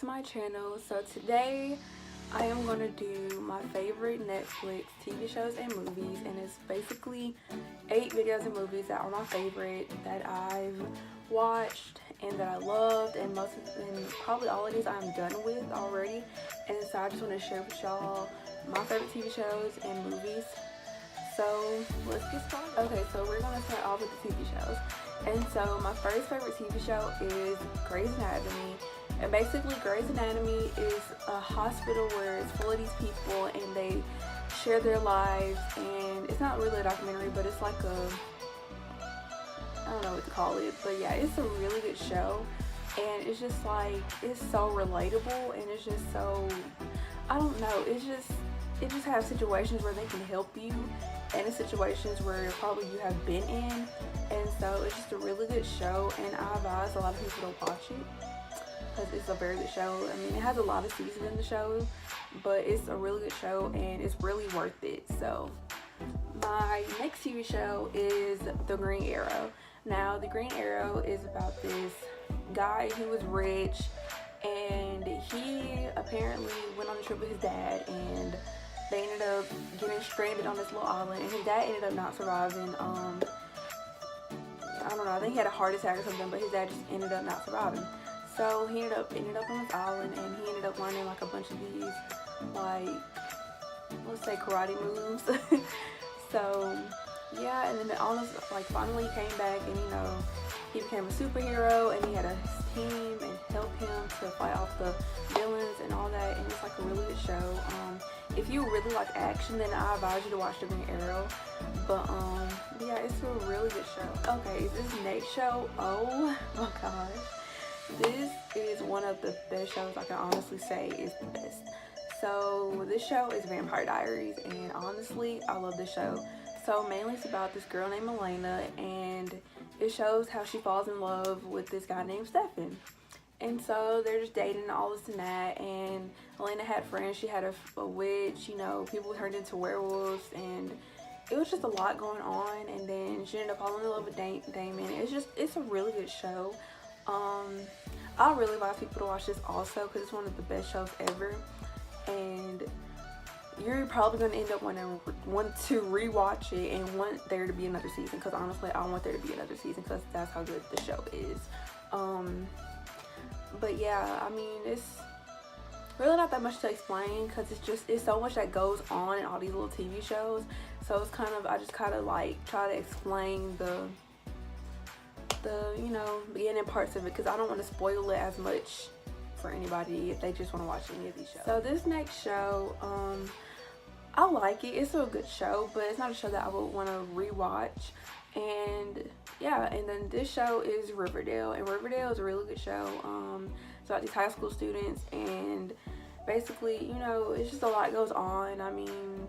to my channel. So today I am going to do my favorite Netflix TV shows and movies, and it's basically 8 videos and movies that are my favorite that I've watched and that I loved, and probably all of these I'm done with already. And so I just want to share with y'all my favorite TV shows and movies. So let's get started. Okay, so we're going to start off with the TV shows. And so my first favorite TV show is Grey's Anatomy. And basically Grey's Anatomy is a hospital where it's full of these people and they share their lives, and it's not really a documentary, but it's like I don't know what to call it, but yeah, it's a really good show. And it's just like, it's so relatable, and it's just so, I don't know, it just has situations where they can help you, and in situations where probably you have been in. And so it's just a really good show, and I advise a lot of people to watch it because it's a very good show. I mean, it has a lot of seasons in the show, but it's a really good show and it's really worth it. So my next TV show is The Green Arrow. Now, The Green Arrow is about this guy who was rich, and he apparently went on a trip with his dad, and they ended up getting stranded on this little island, and his dad ended up not surviving. I don't know, I think he had a heart attack or something, but his dad just ended up not surviving. So he ended up on this island, and he ended up learning like a bunch of these, like, let's say karate moves. So yeah, and then all this, like, finally he came back, and he became a superhero, and he had a team and helped him to fight off the villains and all that. And it's like a really good show. If you really like action, then I advise you to watch The Green Arrow. But yeah, it's a really good show. Okay, this next show, oh my gosh, this is one of the best shows. I can honestly say is the best. So this show is Vampire Diaries, and honestly, I love this show. So mainly it's about this girl named Elena, and it shows how she falls in love with this guy named Stefan. And so they're just dating and all this and that, and Elena had friends. She had a witch, people turned into werewolves, and it was just a lot going on. And then she ended up falling in love with Damon. It's a really good show. I really advise people to watch this also because it's one of the best shows ever, and you're probably going to end up want to rewatch it and want there to be another season, because honestly I want there to be another season because that's how good the show is. But yeah, I mean, it's really not that much to explain because it's so much that goes on in all these little TV shows. So it's I just kind of like try to explain the beginning parts of it, because I don't want to spoil it as much for anybody if they just want to watch any of these shows. So this next show, I like it. It's a good show, but it's not a show that I would want to rewatch. And yeah, and then this show is Riverdale, and Riverdale is a really good show. It's about these high school students, and basically, it's just a lot goes on. I mean,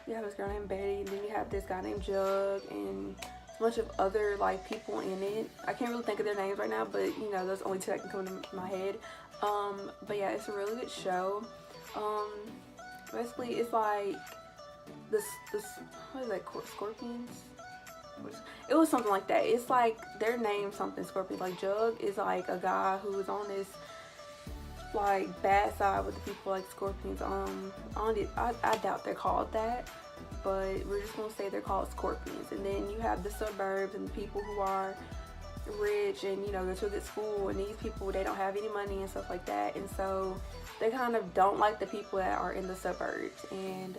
you have this girl named Betty, and then you have this guy named Jug, and a bunch of other like people in it. I can't really think of their names right now, but those only two that can come to my head. But yeah, it's a really good show. Basically it's like this what is that, scorpions? It was something like that. It's like their name something scorpions. Like Jug is like a guy who is on this like bad side with the people like scorpions. I doubt they're called that, but we're just gonna say they're called scorpions. And then you have the suburbs and the people who are rich and go to a good school, and these people, they don't have any money and stuff like that, and so they kind of don't like the people that are in the suburbs. And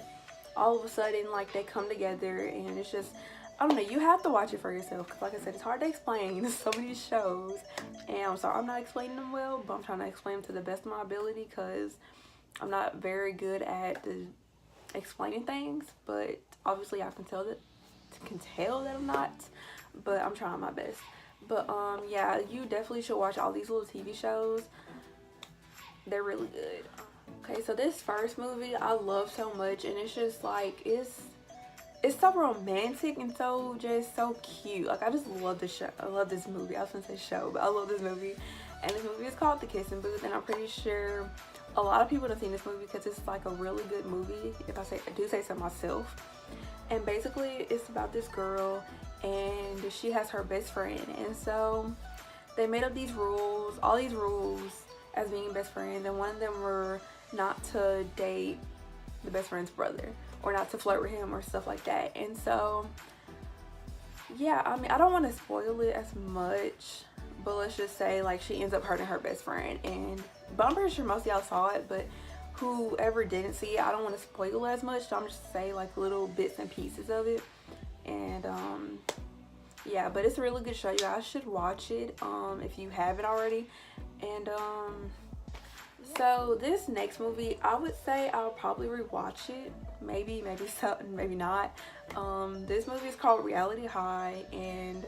all of a sudden, like, they come together, and it's just, I don't know, you have to watch it for yourself, because like I said, it's hard to explain so many shows, and I'm sorry I'm not explaining them well, but I'm trying to explain them to the best of my ability, because I'm not very good at explaining things. But obviously I can tell that I'm not, but I'm trying my best. But yeah, you definitely should watch all these little TV shows. They're really good. Okay, so this first movie I love so much, and it's just like, it's so romantic and so cute. Like, I just love this show. I love this movie. I was gonna say show, but I love this movie. And this movie is called The Kissing Booth, and I'm pretty sure a lot of people have seen this movie because it's like a really good movie, if I do say so myself. And basically it's about this girl, and she has her best friend, and so they made up these rules, all these rules, as being best friends, and one of them were not to date the best friend's brother or not to flirt with him or stuff like that. And so yeah, I mean, I don't want to spoil it as much, but let's just say like she ends up hurting her best friend. And but I'm pretty sure most of y'all saw it, but whoever didn't see it, I don't want to spoil it as much, so I'm just say like little bits and pieces of it. And yeah, but it's a really good show. You guys should watch it if you haven't already. And so this next movie, I would say I'll probably rewatch it. Maybe so, maybe not. This movie is called Reality High, and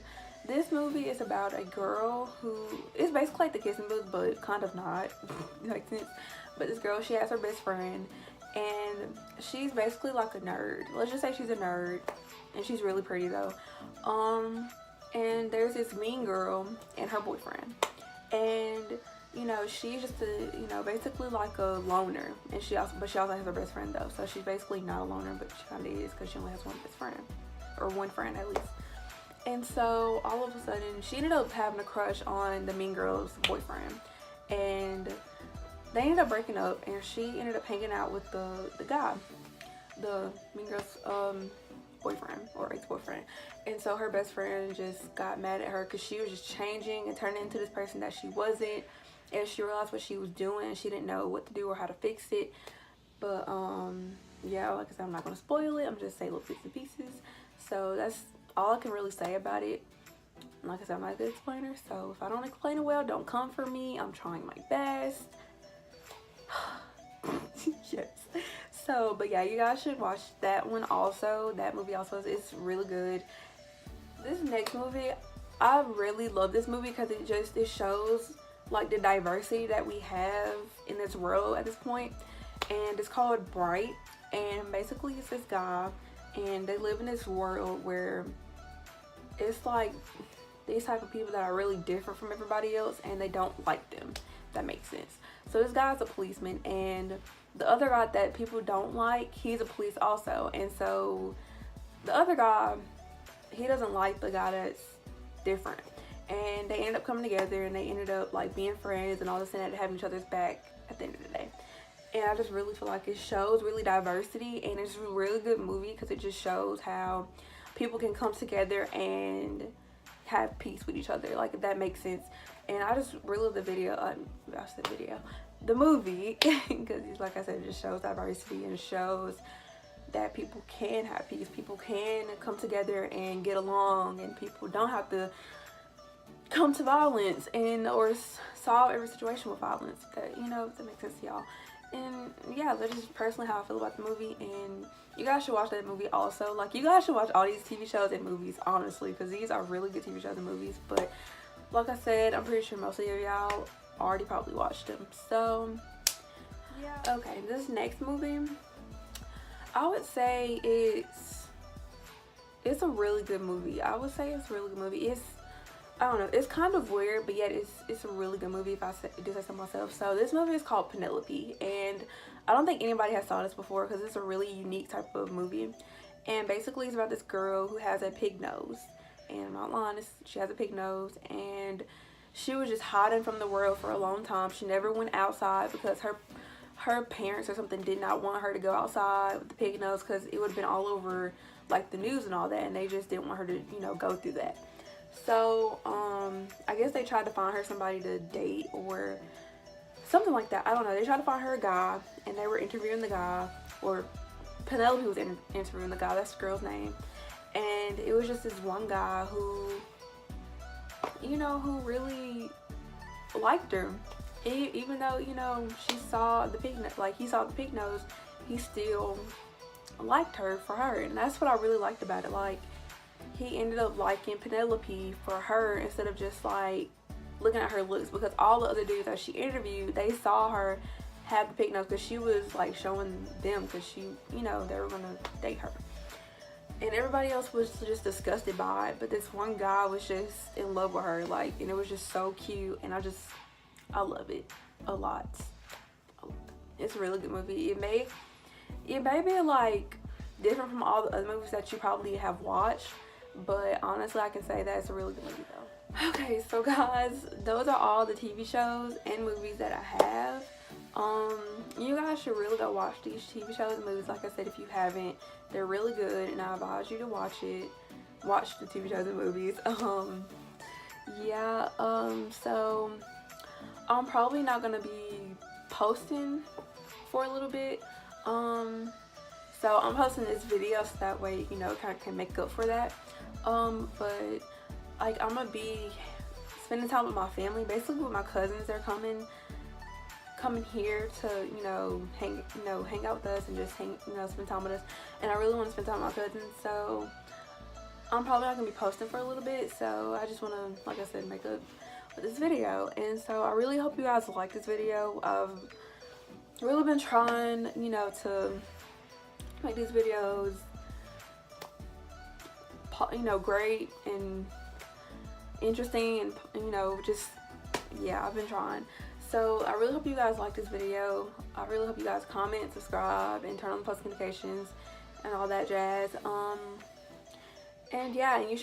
this movie is about a girl who is basically like The Kissing Booth, but kind of not. Like this. But this girl, she has her best friend, and she's basically like a nerd. Let's just say she's a nerd, and she's really pretty though. And there's this mean girl and her boyfriend, and you know, she's just a, you know, basically like a loner, and she also has her best friend though, so she's basically not a loner, but she kind of is because she only has one best friend, or one friend at least. And so all of a sudden she ended up having a crush on the mean girl's boyfriend, and they ended up breaking up, and she ended up hanging out with the guy, the mean girl's boyfriend or ex-boyfriend. And so her best friend just got mad at her because she was just changing and turning into this person that she wasn't. And she realized what she was doing. She didn't know what to do or how to fix it. But yeah, like I said, I'm not gonna spoil it. I'm just saying little bits and pieces. So that's all I can really say about it. Like I said, I'm not a good explainer, so if I don't explain it well, don't come for me. I'm trying my best. Yes. So, but yeah, you guys should watch that one also. That movie also is really good. This next movie, I really love this movie because it shows like the diversity that we have in this world at this point. And it's called Bright, and basically it's this guy, and they live in this world where it's like these type of people that are really different from everybody else, and they don't like them, if that makes sense. So this guy's a policeman, and the other guy that people don't like, he's a police also. And so the other guy, he doesn't like the guy that's different, and they end up coming together, and they ended up like being friends and all this and that, having each other's back at the end of the day. And I just really feel like it shows really diversity, and it's a really good movie because it just shows how people can come together and have peace with each other, like, if that makes sense. And I just really love the the movie, because like I said, it just shows diversity and shows that people can have peace, people can come together and get along, and people don't have to come to violence and or solve every situation with violence. That, you know, if that makes sense to y'all. And yeah, that's just personally how I feel about the movie, and you guys should watch that movie also. Like, you guys should watch all these TV shows and movies, honestly, because these are really good TV shows and movies. But like I said, I'm pretty sure most of y'all already probably watched them. So yeah. Okay, this next movie, I would say it's a really good movie. I would say it's a really good movie. I don't know, it's kind of weird, but yet it's a really good movie if I do say so myself. So this movie is called Penelope, and I don't think anybody has saw this before because it's a really unique type of movie. And basically it's about this girl who has a pig nose, and I'm not lying, she has a pig nose, and she was just hiding from the world for a long time. She never went outside because her parents or something did not want her to go outside with the pig nose because it would have been all over like the news and all that, and they just didn't want her to, you know, go through that. So I guess they tried to find her somebody to date or something like that. I don't know. They tried to find her a guy, and they were interviewing the guy, or Penelope was interviewing the guy. That's the girl's name. And it was just this one guy who, you know, who really liked her. Even though, you know, she saw the pig nose, like he saw the pig nose, he still liked her for her. And that's what I really liked about it. Like, he ended up liking Penelope for her instead of just like looking at her looks, because all the other dudes that she interviewed, they saw her have the pig nose because she was like showing them, because she, you know, they were gonna date her, and everybody else was just disgusted by it. But this one guy was just in love with her, like, and it was just so cute, and I love it a lot. It's a really good movie. It may be like different from all the other movies that you probably have watched, but honestly I can say that it's a really good movie though. Okay, so guys, those are all the TV shows and movies that I have. You guys should really go watch these TV shows and movies. Like I said, if you haven't, they're really good and I advise you to watch the TV shows and movies. Yeah, so I'm probably not gonna be posting for a little bit. So I'm posting this video so that way, you know, kind of can make up for that. But like I'm gonna be spending time with my family, basically with my cousins. They're coming here to, you know, hang out with us and just spend time with us. And I really want to spend time with my cousins, so I'm probably not gonna be posting for a little bit. So I just want to, like I said, make up with this video. And so I really hope you guys like this video. I've really been trying, you know, to make these videos, you know, great and interesting, and you know, just, yeah, I've been trying. So I really hope you guys like this video. I really hope you guys comment, subscribe, and turn on the post notifications and all that jazz. And yeah, and you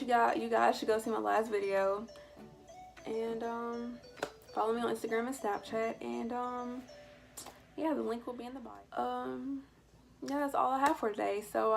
guys should go see my last video, and follow me on Instagram and Snapchat, and yeah, the link will be in the bio. Yeah, that's all I have for today. So